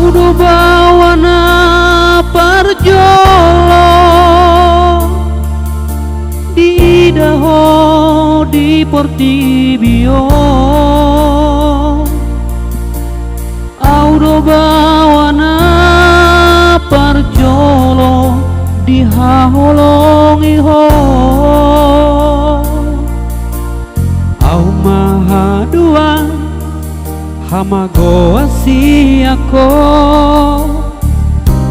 Audo bawana parjolo di daho di Portibio. Audo bawana parjolo di haholongi ho. Au mahadua hamago asiako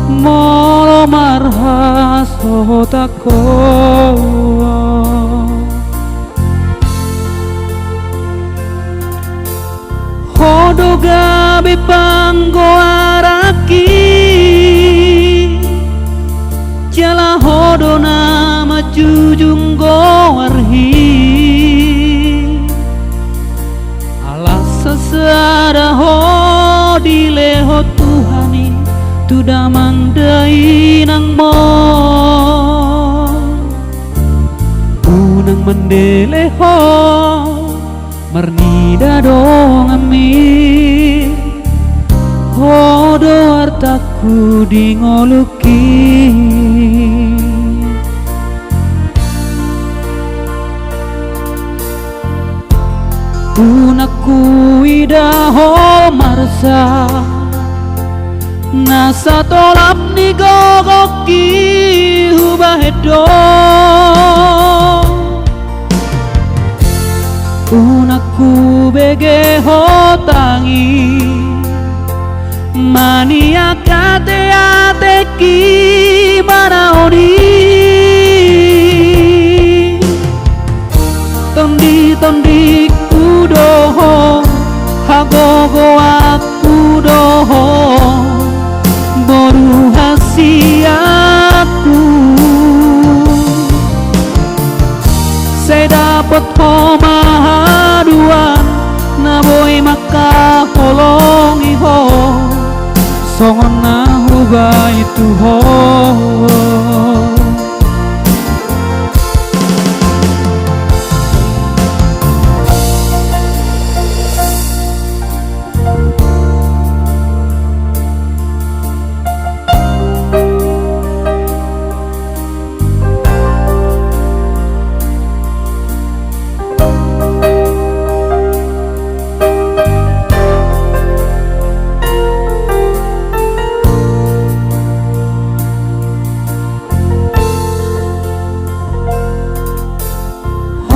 molo marhas hotako. Hodo gabe panggo araki jala hodo nama jujung goarhi sesada ho dileho Tuhani tu damang dai nang mo unang mandele ho marnida dong ami hodo artaku di ngoluki. Unaku idaho marsa nasa tolap ni gogoki hubahedo. Unaku begeho tangi mania kate ateki manaoni tondi tondi doho hagogo aku doho boru hasiaku saya dapat ho mahaduan na boy maka holongi ho songon na huba itu ho.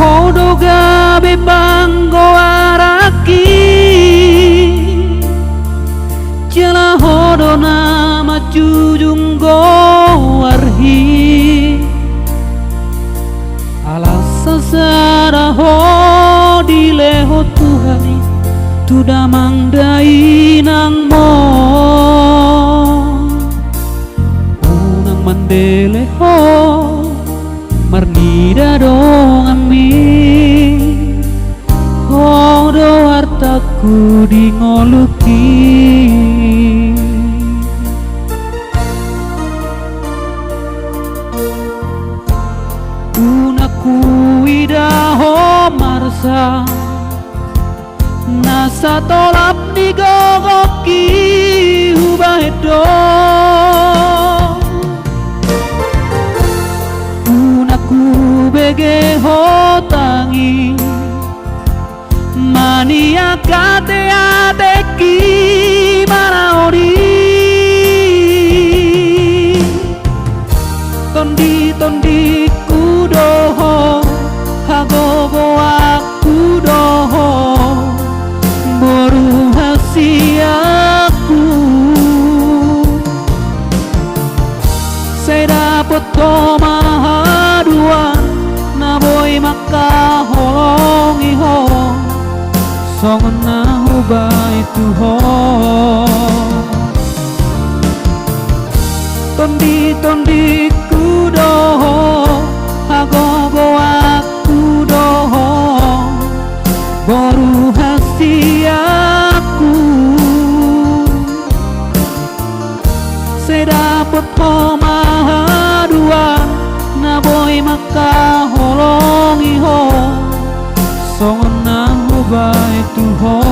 Hodo gabe banggo araki jala hodo nama jujung goarhi alasa sara ho dileho Tuhani tu damang dai nang mo unang mandele ho marnida dong ami hodo artaku di ngoluki. Unaku idaho marsa nasa tolap ni gogoki hubahedo. Begeho tangi mania kate ateki manaoni tondi tondi kudoho hagogo aku doho boru hasiaku saya dapat ho mahaduan na boy maka holongi ho songon na huba itu ho tondi tondi kudoho hagogo aku doho boru hasiaku saya dapat ho mahaduan na boy maka holongi ho songon na huba itu ho.